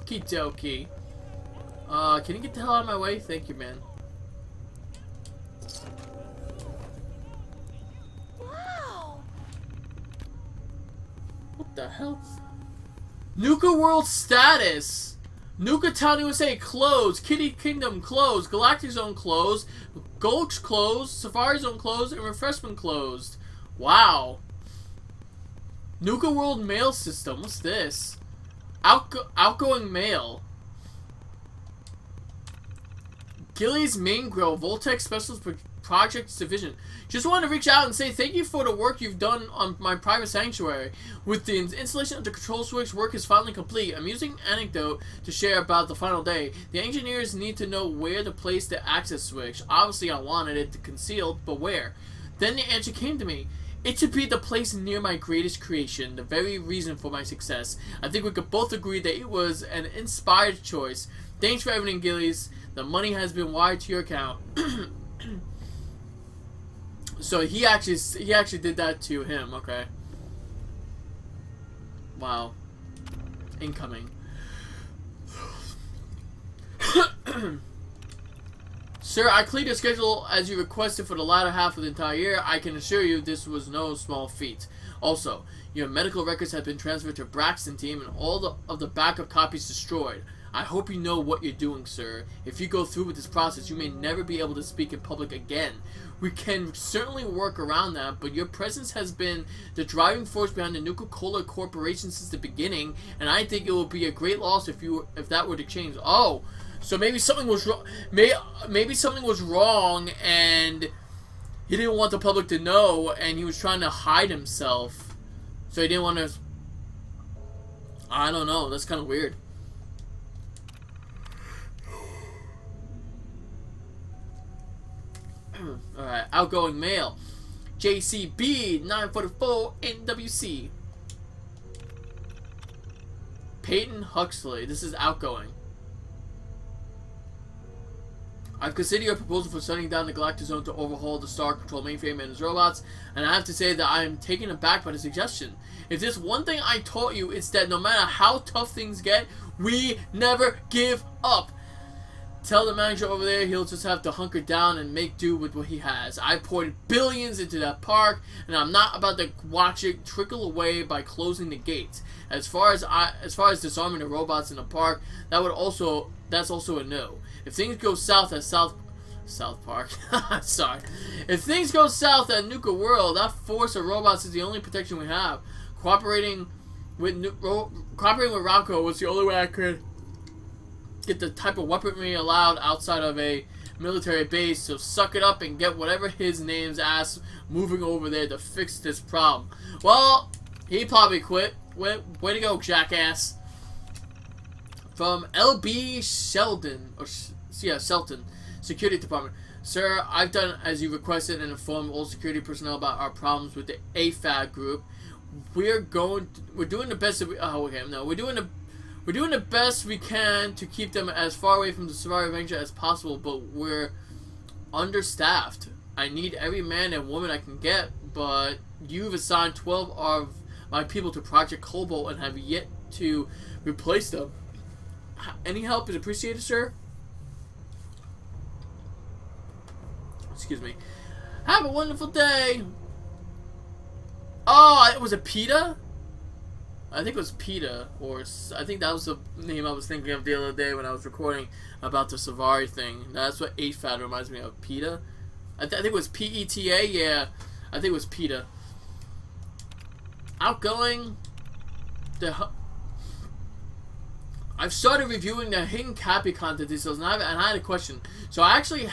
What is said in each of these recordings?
Okie can you get the hell out of my way? Thank you, man. Wow. What the hell? Nuka-World status. Nuka Town USA closed. Kitty Kingdom closed. Galactic Zone closed. Gulch closed. Safari Zone closed. And Refreshment closed. Wow. Nuka-World mail system. What's this? Outgoing mail. Gilly's Main Grill, Voltec Specialist Projects Division. Just want to reach out and say thank you for the work you've done on my private sanctuary. With the installation of the control switch, work is finally complete. Amusing anecdote to share about the final day. The engineers need to know where to place the access switch. Obviously, I wanted it concealed, but where? Then the answer came to me. It should be the place near my greatest creation, the very reason for my success. I think we could both agree that it was an inspired choice. Thanks for everything, Gillies. The money has been wired to your account. So he actually did that to him. Okay. Wow. Incoming. Sir, I cleared your schedule as you requested for the latter half of the entire year. I can assure you this was no small feat. Also, your medical records have been transferred to Braxton team and all of the backup copies destroyed. I hope you know what you're doing, sir. If you go through with this process, you may never be able to speak in public again. We can certainly work around that, but your presence has been the driving force behind the Nuka-Cola Corporation since the beginning, and I think it will be a great loss if that were to change. Oh, so maybe something was wrong. Maybe something was wrong, and he didn't want the public to know, and he was trying to hide himself. So he didn't want to. I don't know. That's kind of weird. Alright, outgoing mail. JCB 944 NWC. Peyton Huxley. This is outgoing. I've considered your proposal for shutting down the Galactic Zone to overhaul the Star Control mainframe and its robots, and I have to say that I am taken aback by the suggestion. If there's one thing I taught you, it's that no matter how tough things get, we never give up. Tell the manager over there he'll just have to hunker down and make do with what he has. I poured billions into that park, and I'm not about to watch it trickle away by closing the gates. As far as disarming the robots in the park, that's also a no. If things go south at South Park, sorry. If things go south at Nuka-World, that force of robots is the only protection we have. Cooperating with Rocco was the only way I could get the type of weaponry allowed outside of a military base, so suck it up and get whatever his name's ass moving over there to fix this problem. Well, he probably quit. Way to go, jackass. From LB Sheldon, Shelton, Security Department. Sir, I've done as you requested and informed all security personnel about our problems with the AFAD group. We're doing the best that we. Oh, okay, no, we're doing the best we can to keep them as far away from the Safari Ranger as possible, but we're understaffed. I need every man and woman I can get, but you've assigned 12 of my people to Project Cobalt and have yet to replace them. Any help is appreciated, sir. Excuse me. Have a wonderful day. Oh, it was a PETA? I think it was PETA, or I think that was the name I was thinking of the other day when I was recording about the Safari thing. That's what AFAD reminds me of. PETA? I think it was PETA, yeah. I think it was PETA. Outgoing. I've started reviewing the hidden copy content details, and I had a question. So I actually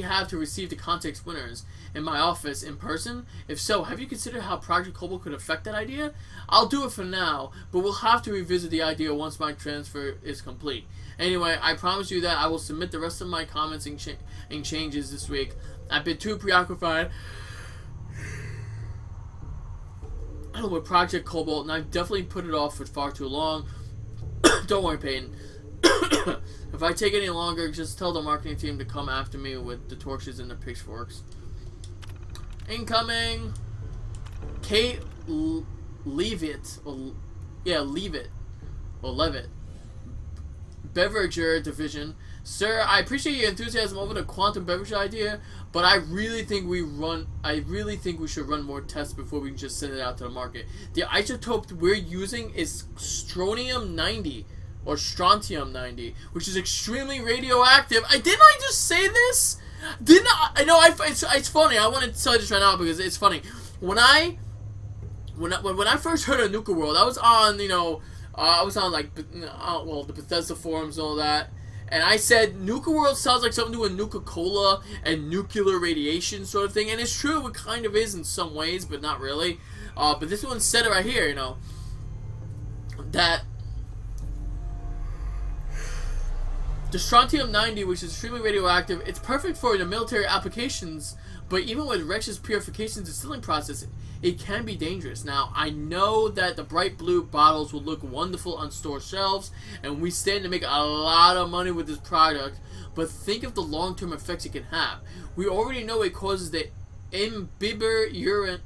have to receive the context winners in my office in person. If so, have you considered how Project Cobalt could affect that idea? I'll do it for now, but we'll have to revisit the idea once my transfer is complete. Anyway, I promise you that I will submit the rest of my comments and changes this week. I've been too preoccupied with Project Cobalt, and I've definitely put it off for far too long. Don't worry, Peyton. If I take any longer, just tell the marketing team to come after me with the torches and the pitchforks. Incoming. Kate, leave it. Yeah, leave it. or Levitt, Beverager Division. Sir, I appreciate your enthusiasm over the quantum beverage idea, but I really think we should run more tests before we can just send it out to the market. The isotope we're using is strontium-90 or strontium-90, which is extremely radioactive. Didn't I just say this? Didn't I know? It's funny. I want to tell you this right now because it's funny. When I first heard of Nuka-World, I was on, I was on like, well, the Bethesda forums and all that. And I said, Nuka-World sounds like something to do with Nuka-Cola and nuclear radiation sort of thing. And it's true, it kind of is in some ways, but not really. But this one said it right here, that the strontium-90, which is extremely radioactive, it's perfect for the military applications, but even with Rex's purification distilling process, it can be dangerous. Now, I know that the bright blue bottles will look wonderful on store shelves, and we stand to make a lot of money with this product, but think of the long-term effects it can have. We already know it causes the imbiber's urine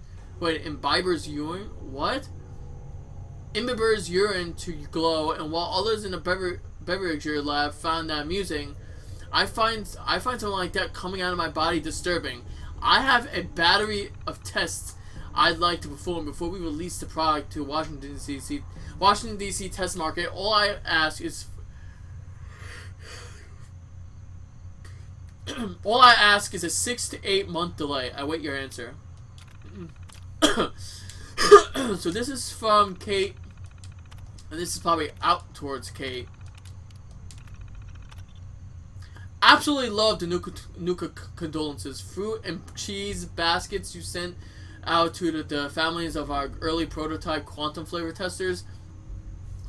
to glow, and while others in the beverage lab found that amusing, I find something like that coming out of my body disturbing. I have a battery of tests I'd like to perform before we release the product to Washington D.C. test market. All I ask is a 6 to 8 month delay. I wait your answer. So this is from Kate, and this is probably out towards Kate. Absolutely love the Nuka condolences. Fruit and cheese baskets you sent out to the families of our early prototype quantum flavor testers.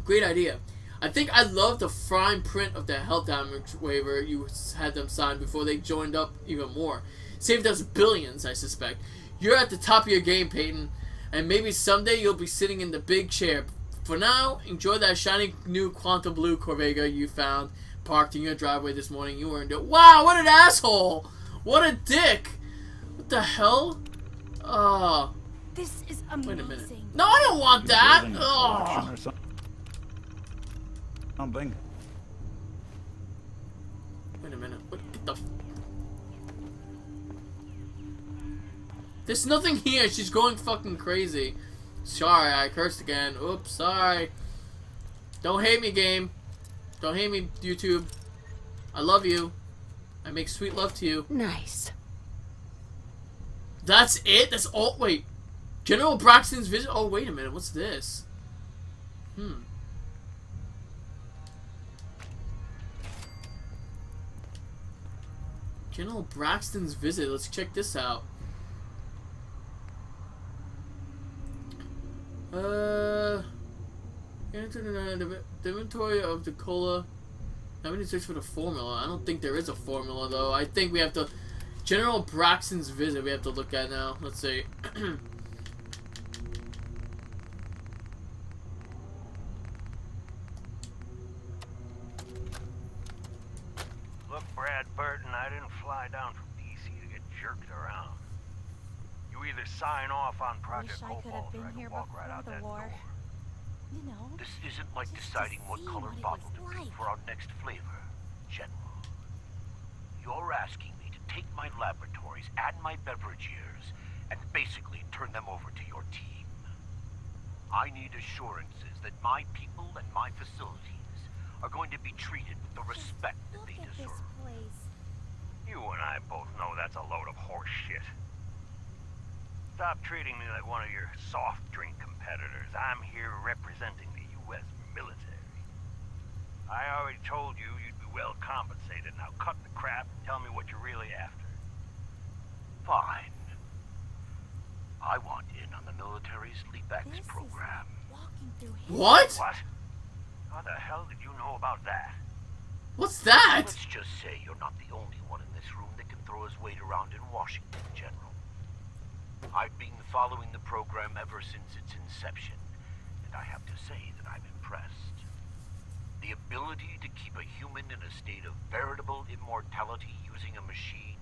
Great idea. I think I love the fine print of the health damage waiver you had them sign before they joined up even more. Saved us billions, I suspect. You're at the top of your game, Peyton, and maybe someday you'll be sitting in the big chair. For now, enjoy that shiny new quantum blue Corvega you found parked in your driveway this morning. You earned it. Wow, what an asshole! What a dick! What the hell? This is amazing. Wait a minute. No, I don't want that! Oh. Something. Wait a minute. What the... There's nothing here. She's going fucking crazy. Sorry, I cursed again. Oops, sorry. Don't hate me, game. Don't hate me, YouTube. I love you. I make sweet love to you. Nice. That's it? That's all? Wait. General Braxton's visit? Oh, wait a minute. What's this? General Braxton's visit. Let's check this out. Enter the inventory of the cola. Now we need to search for the formula. I don't think there is a formula, though. I think we have to... General Braxton's visit we have to look at now. Let's see. Look, Bradberton, I didn't fly down from D.C. to get jerked around. You either sign off on Project Cobalt or I can walk right out that door. You know, This isn't like deciding what color bottle to bring for our next flavor, General. You're asking me to take my laboratories and my beverage years and basically turn them over to your team. I need assurances that my people and my facilities are going to be treated with the respect that they deserve. You and I both know that's a load of horse shit. Stop treating me like one of your soft drink competitors. I'm here representing the U.S. military. I already told you you'd be well compensated. Now cut the crap and tell me what you're really after. Fine. I want in on the military's LeapX program. What? What? How the hell did you know about that? What's that? Let's just say you're not the only one in this room that can throw his weight around in Washington, General. I've been following the program ever since its inception, and I have to say that I'm impressed. The ability to keep a human in a state of veritable immortality using a machine.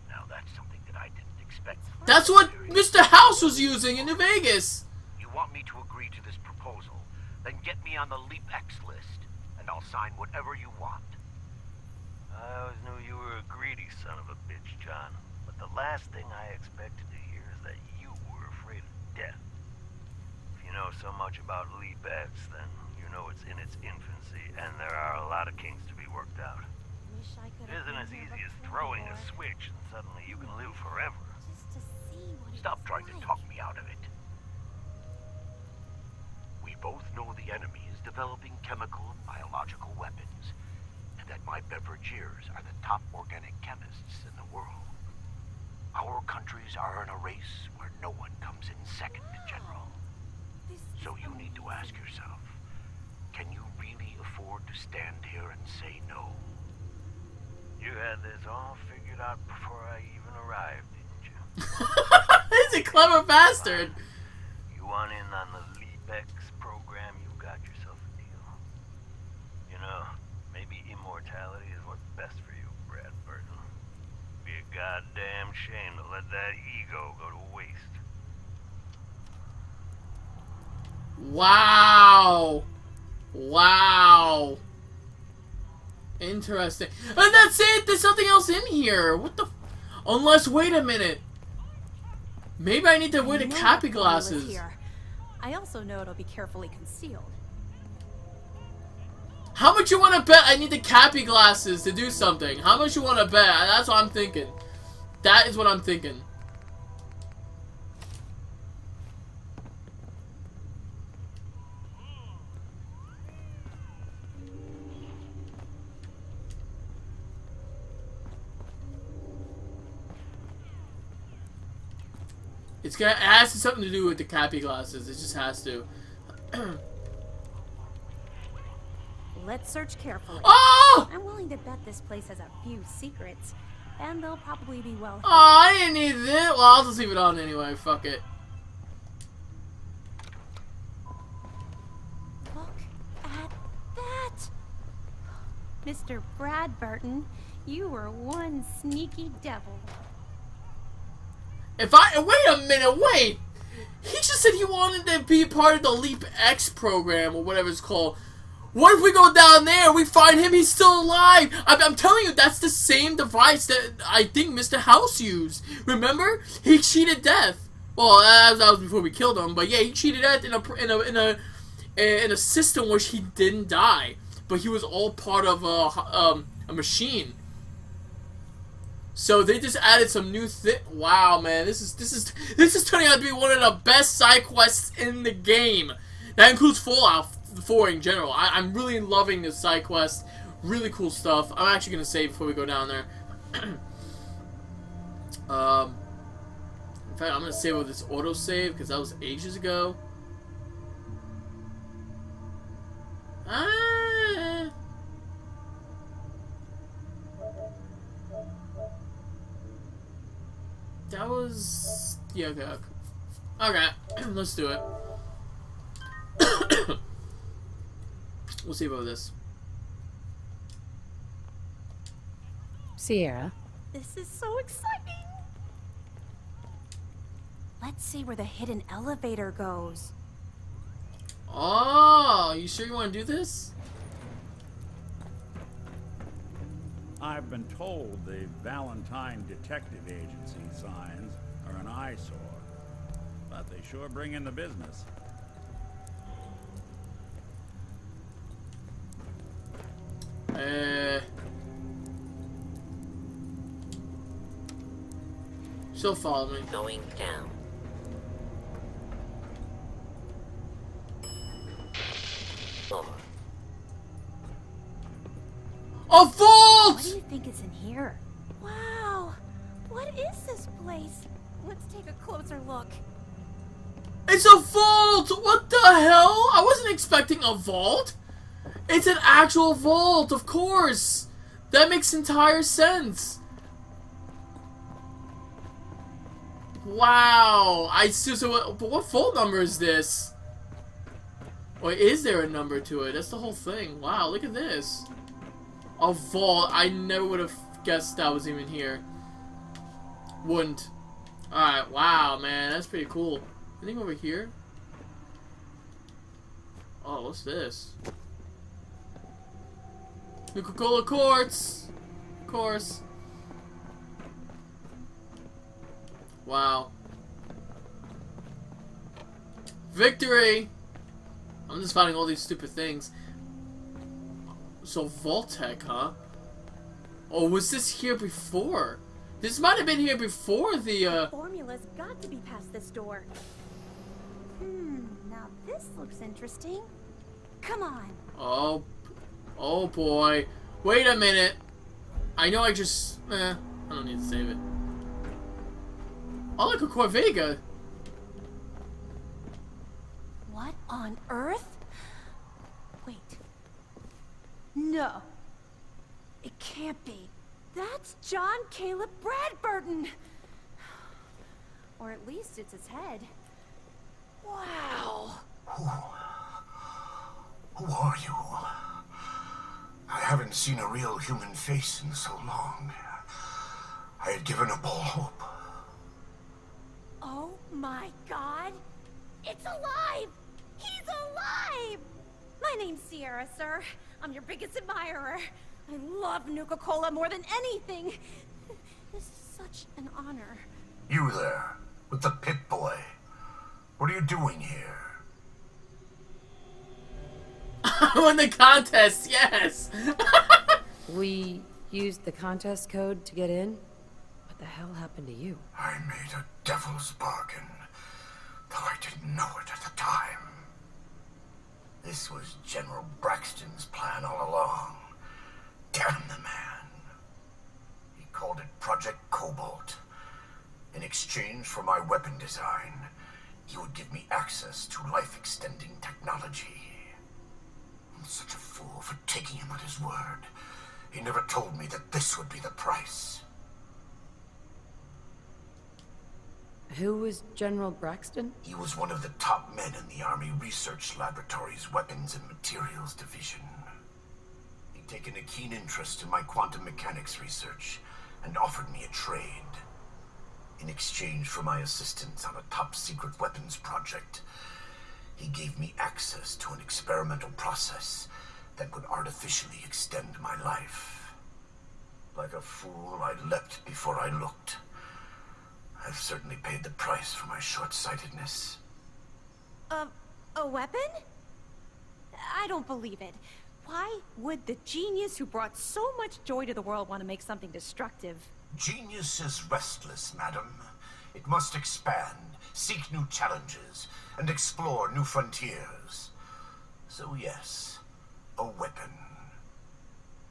Now that's something that I didn't expect. That's what Mr. House was using in New Vegas. You want me to agree to this proposal, Then get me on the Leap X list, and I'll sign whatever you want. I always knew you were a greedy son of a bitch, John. But the last thing I expected to hear is that you were afraid of death. If you know so much about Leap X, then you know it's in its infancy, and there are a lot of kinks to be worked out. Wish I could It have isn't been as here easy as before. throwing a switch and suddenly you can live forever. Just to see what Stop it's trying to like. talk me out of it. We both know the enemy is developing chemical and biological weapons, and that my beverageers are the top organic chemists in the world. Our countries are in a race where no one comes in second, General. This So is you need to ask amazing. yourself, can you really afford to stand here and say no? You had this all figured out before I even arrived, didn't you? He's a clever bastard. You want in on the Leap X program, you got yourself a deal. You know, maybe immortality is what's best for you, Bradberton. Be a goddamn shame to let that ego go to waste. Wow. Wow. Interesting. And that's it. There's nothing else in here. What the? Unless, wait a minute. Maybe I need to wear the I know cappy that portal is glasses. here. I also know it'll be carefully concealed. How much you want to bet I need the cappy glasses to do something? How much you want to bet? That's what I'm thinking. That is what I'm thinking. It has something to do with the cappy glasses. It just has to. Let's search carefully. Oh! I'm willing to bet this place has a few secrets, and they'll probably be well hidden. Oh, I didn't need this. Well, I'll just leave it on anyway. Fuck it. Look at that! Mr. Bradberton, you were one sneaky devil. If I wait a minute, wait. He just said he wanted to be part of the Leap X program or whatever it's called. What if we go down there, we find him, he's still alive? I'm telling you, that's the same device that I think Mr. House used. Remember? He cheated death. Well, that was before we killed him, but yeah, he cheated death in a system where he didn't die, but he was all part of a machine. So they just added some new Wow, man, this is turning out to be one of the best side quests in the game. That includes Fallout 4 in general. I'm really loving this side quest. Really cool stuff. I'm actually gonna save before we go down there. In fact, I'm gonna save with this autosave because that was ages ago. That was... Yeah, okay. Okay, let's do it. We'll see about this. Sierra. This is so exciting! Let's see where the hidden elevator goes. Oh, you sure you want to do this? I've been told the Valentine Detective Agency signs are an eyesore, but they sure bring in the business. She'll follow me. Going down. Floor. A vault! What do you think is in here? Wow! What is this place? Let's take a closer look. It's a vault! What the hell? I wasn't expecting a vault. It's an actual vault, of course. That makes entire sense. Wow. But what vault number is this? Or is there a number to it? That's the whole thing. Wow, look at this. A vault. I never would have guessed that was even here. Wouldn't. Alright, wow, man. That's pretty cool. Anything over here? Oh, what's this? Nuka-Cola quartz! Of course. Wow. Victory! I'm just finding all these stupid things. So, Vault-Tec, huh? Oh, was this here before? This might have been here before the, Formula's got to be past this door. Now this looks interesting. Come on. Oh boy. Wait a minute. I know I just... I don't need to save it. Oh, look, a Corvega. What on earth? Wait. No. It can't be. That's John Caleb Bradberton. Or at least it's his head. Wow. Who are you? I haven't seen a real human face in so long. I had given up all hope. Oh my god. It's alive! He's alive! My name's Sierra, sir. I'm your biggest admirer. I love Nuka-Cola more than anything. This is such an honor. You there, with the Pip-Boy. What are you doing here? I won the contest, yes! We used the contest code to get in? What the hell happened to you? I made a devil's bargain, though I didn't know it at the time. This was General Braxton's plan all along. Damn the man. He called it Project Cobalt. In exchange for my weapon design, he would give me access to life-extending technology. I'm such a fool for taking him at his word. He never told me that this would be the price. Who was General Braxton? He was one of the top men in the Army Research Laboratory's Weapons and Materials Division. He'd taken a keen interest in my quantum mechanics research and offered me a trade. In exchange for my assistance on a top-secret weapons project, he gave me access to an experimental process that would artificially extend my life. Like a fool, I leapt before I looked. I've certainly paid the price for my short-sightedness. A weapon? I don't believe it. Why would the genius who brought so much joy to the world want to make something destructive? Genius is restless, madam. It must expand, seek new challenges, and explore new frontiers. So yes, a weapon.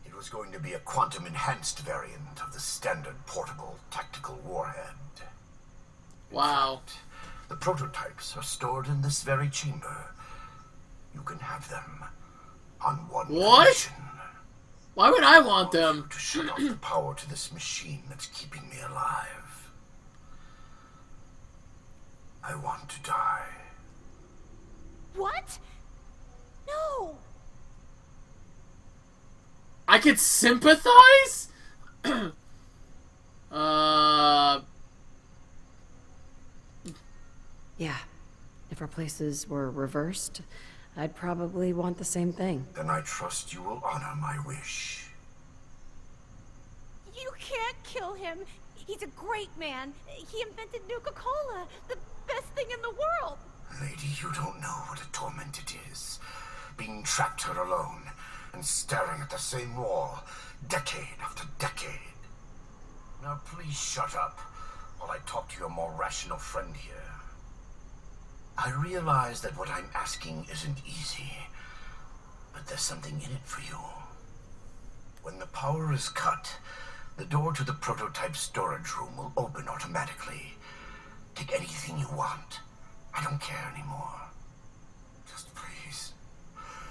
It was going to be a quantum-enhanced variant of the standard portable tactical warhead. Wow. The prototypes are stored in this very chamber. You can have them on one condition. Why would I want them? To shut off the power to this machine that's keeping me alive. I want to die. What? No! I could sympathize? Yeah. If our places were reversed, I'd probably want the same thing. Then I trust you will honor my wish. You can't kill him. He's a great man. He invented Nuka-Cola, the best thing in the world. Lady, you don't know what a torment it is. Being trapped here alone and staring at the same wall, decade after decade. Now please shut up while I talk to your more rational friend here. I realize that what I'm asking isn't easy, but there's something in it for you. When the power is cut, the door to the prototype storage room will open automatically. Take anything you want. I don't care anymore. Just please,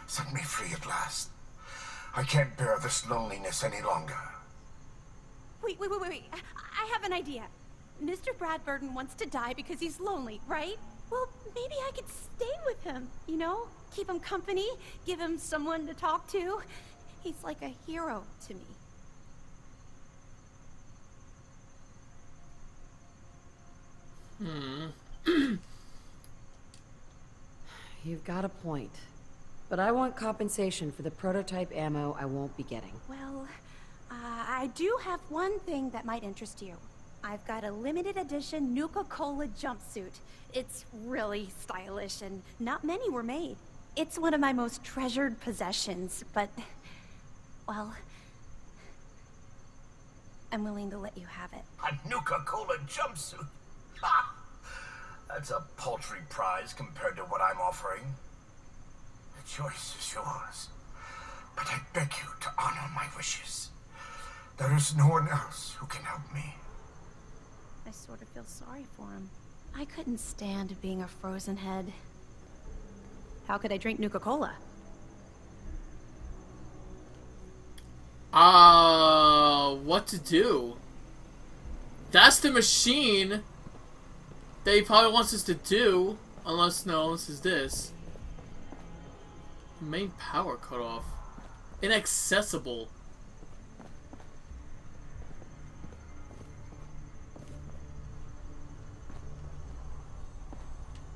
set me free at last. I can't bear this loneliness any longer. Wait. I have an idea. Mr. Bradberton wants to die because he's lonely, right? Well, maybe I could stay with him, you know? Keep him company, give him someone to talk to. He's like a hero to me. You've got a point. but I want compensation for the prototype ammo I won't be getting. Well, I do have one thing that might interest you. I've got a limited edition Nuka-Cola jumpsuit. It's really stylish and not many were made. It's one of my most treasured possessions, but, well, I'm willing to let you have it. A Nuka-Cola jumpsuit? Ha! That's a paltry prize compared to what I'm offering. The choice is yours. But I beg you to honor my wishes. There is no one else who can help me. I sort of feel sorry for him. I couldn't stand being a frozen head. How could I drink Nuka-Cola? What to do? That's the machine that he probably wants us to do. Unless, no, this is this. Main power cut off. Inaccessible.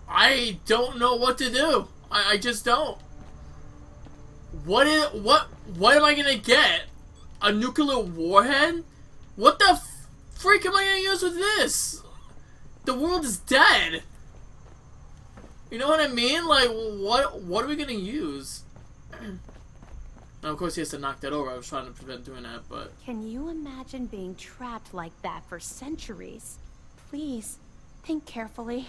I don't know what to do. I just don't. What am I gonna get? A nuclear warhead? What the freak am I gonna use with this? The world is dead. You know what I mean? Like, what are we gonna use? Now, of course, he has to knock that over. I was trying to prevent doing that, but... Can you imagine being trapped like that for centuries? Please, think carefully.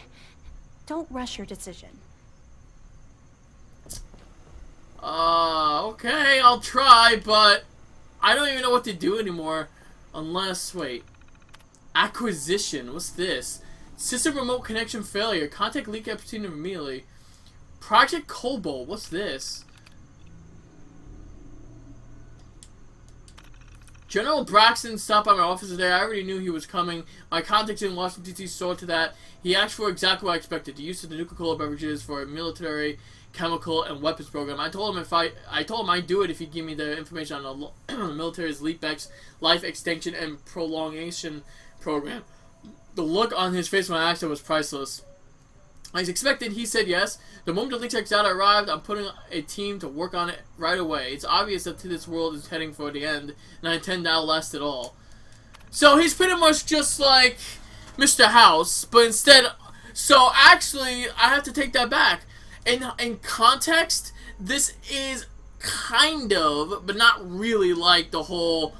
Don't rush your decision. Okay, I'll try, but I don't even know what to do anymore. Unless, wait. Acquisition, what's this? System remote connection failure. Contact leak opportunity immediately. Project Cobalt, what's this? General Braxton stopped by my office today. I already knew he was coming. My contacts in Washington, D.C. saw to that. He asked for exactly what I expected. The use of the Nuka-Cola beverages for a military, chemical, and weapons program. I told him I'd do it if he'd give me the information on the military's LEAP-X life extension and prolongation program. The look on his face when I asked him was priceless. As expected, he said yes. The moment the LEAP-X data arrived, I'm putting a team to work on it right away. It's obvious that this world is heading for the end, and I intend not to last at all. So he's pretty much just like Mr. House, but instead... So actually, I have to take that back. In context, this is kind of, but not really like the whole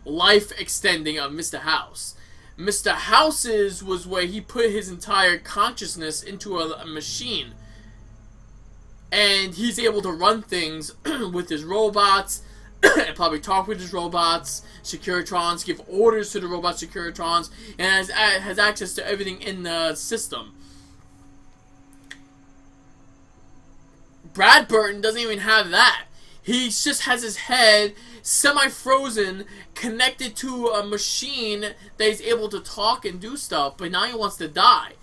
life extending of Mr. House. Mr. House's was where he put his entire consciousness into a machine. And he's able to run things with his robots, and probably talk with his robots, Securitrons, give orders to the robot Securitrons, and has access to everything in the system. Bradberton doesn't even have that. He just has his head semi-frozen, connected to a machine that he's able to talk and do stuff, but now he wants to die.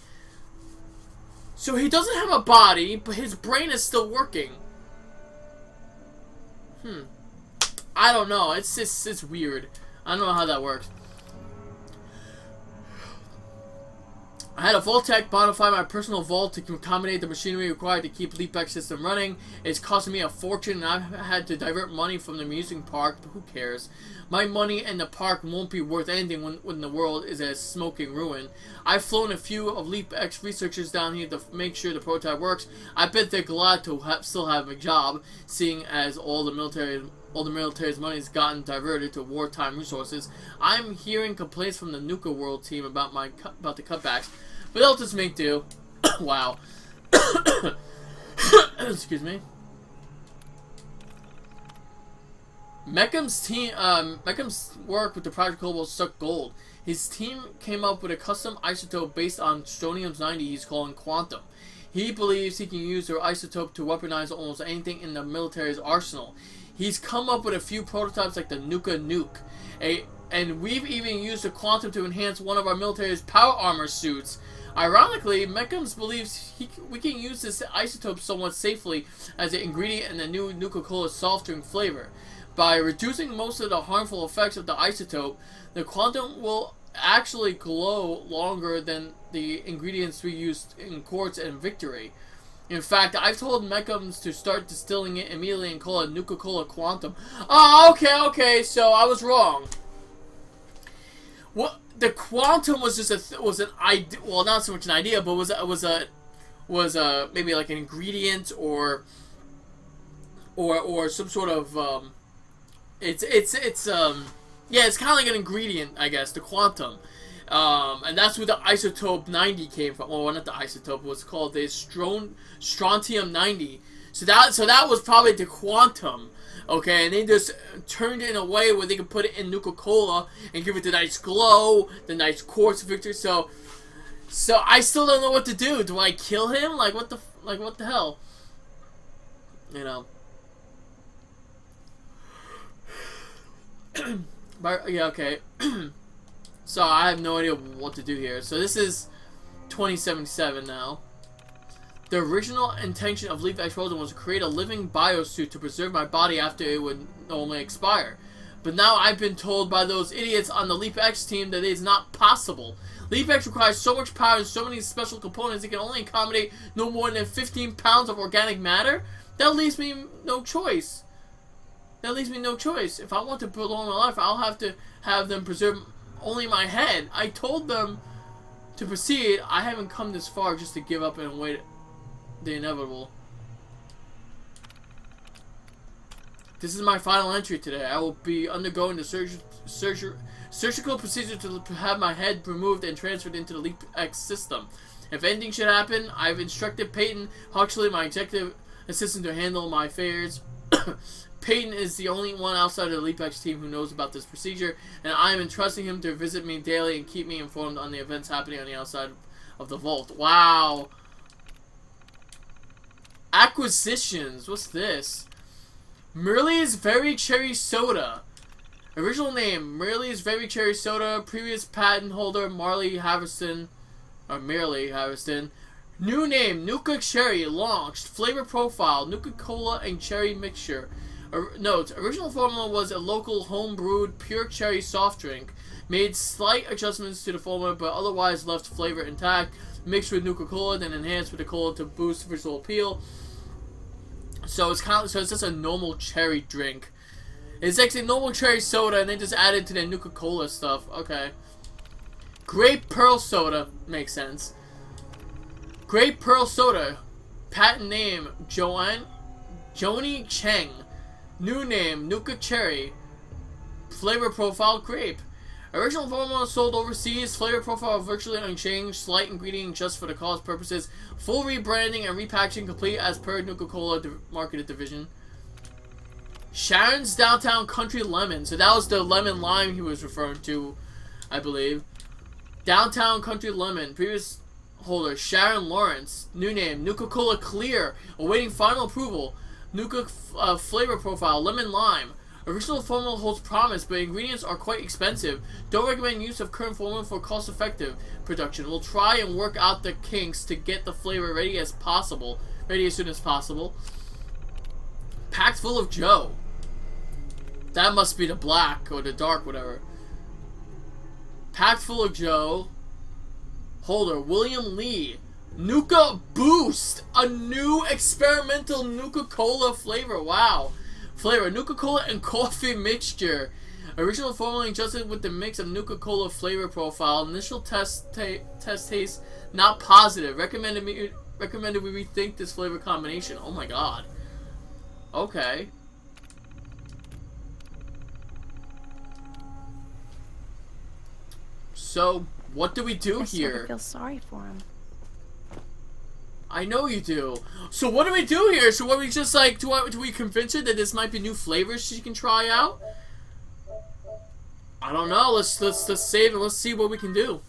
So he doesn't have a body, but his brain is still working. I don't know. It's weird. I don't know how that works. I had a Vault-Tec modify my personal vault to accommodate the machinery required to keep LEAP-X system running. It's costing me a fortune, and I've had to divert money from the amusement park, but who cares? My money and the park won't be worth anything when the world is a smoking ruin. I've flown a few of LEAP-X researchers down here to make sure the prototype works. I bet they're glad to still have a job, seeing as all the military's money has gotten diverted to wartime resources. I'm hearing complaints from the Nuka-World team about the cutbacks, but they'll just make do. Wow. Excuse me. Meckham's work with the Project Cobalt struck gold. His team came up with a custom isotope based on strontium-90 he's calling Quantum. He believes he can use their isotope to weaponize almost anything in the military's arsenal. He's come up with a few prototypes like the Nuka-Nuke. And we've even used the Quantum to enhance one of our military's power armor suits. Ironically, Meckham's believes we can use this isotope somewhat safely as an ingredient in the new Nuka-Cola soft drink flavor. By reducing most of the harmful effects of the isotope, the Quantum will actually glow longer than the ingredients we used in Quartz and Victory. In fact, I've told Mechams to start distilling it immediately and call it Nuka-Cola Quantum. Oh, okay, so I was wrong. What the Quantum was just was an idea. Well, not so much an idea, but was maybe like an ingredient or some sort of yeah, it's kind of like an ingredient, I guess, the Quantum. And that's where the isotope 90 came from. Well, not the isotope. It was called the strontium 90. So that was probably the Quantum. Okay, and they just turned it in a way where they could put it in Nuka-Cola and give it the nice glow, the nice quartz victor. So I still don't know what to do. Do I kill him? Like what the hell? You know. But yeah, okay. So I have no idea what to do here. So this is 2077 now. The original intention of Leaf X Frozen was to create a living biosuit to preserve my body after it would normally expire. But now I've been told by those idiots on the Leaf X team that it is not possible. Leaf X requires so much power and so many special components it can only accommodate no more than 15 pounds of organic matter? That leaves me no choice. If I want to prolong my life, I'll have to have them preserve only my head. I told them to proceed. I haven't come this far just to give up and wait the inevitable. This is my final entry today. I will be undergoing the surgical procedure to have my head removed and transferred into the Leap X system. If anything should happen, I've instructed Peyton Huxley, my executive assistant, to handle my affairs. Peyton is the only one outside of the Leap X team who knows about this procedure, and I am entrusting him to visit me daily and keep me informed on the events happening on the outside of the vault. Wow. Acquisitions. What's this? Merle's Very Cherry Soda. Original name, Merle's Very Cherry Soda. Previous patent holder, Marley Haverston. Or Merle Haverston. New name, Nuka Cherry. Launched. Flavor profile, Nuka-Cola and cherry mixture. Note, original formula was a local home-brewed pure cherry soft drink. Made slight adjustments to the formula, but otherwise left flavor intact. Mixed with Nuka-Cola, then enhanced with the cola to boost visual appeal. So it's just a normal cherry drink. It's actually normal cherry soda, and they just added to the Nuka-Cola stuff. Okay. Grape Pearl Soda makes sense. Grape Pearl Soda. Patent name Joni Cheng. New name Nuka Cherry. Flavor profile grape. Original formula sold overseas. Flavor profile virtually unchanged. Slight ingredient just for the cost purposes. Full rebranding and repackaging complete as per Nuka-Cola marketed division. Sharon's Downtown Country Lemon. So that was the lemon lime he was referring to, I believe. Downtown Country Lemon. Previous holder Sharon Lawrence. New name Nuka-Cola Clear. Awaiting final approval. Nuka flavor profile lemon lime. Original formula holds promise, but ingredients are quite expensive. Don't recommend use of current formula for cost-effective production. We'll try and work out the kinks to get the flavor ready as soon as possible. Packed full of Joe. That must be the black or the dark, whatever. Packed full of Joe. Holder William Lee. Nuka Boost, a new experimental Nuka-Cola flavor. Wow. Flavor, Nuka-Cola and coffee mixture. Original formula adjusted with the mix of Nuka-Cola flavor profile. Initial test taste not positive. Recommended we rethink this flavor combination. Oh my god. Okay. So, what do we do here? I sort of feel sorry for him. I know you do. So what do we do here? So what we just like, do we convince her that this might be new flavors she can try out? I don't know. Let's save it. Let's see what we can do.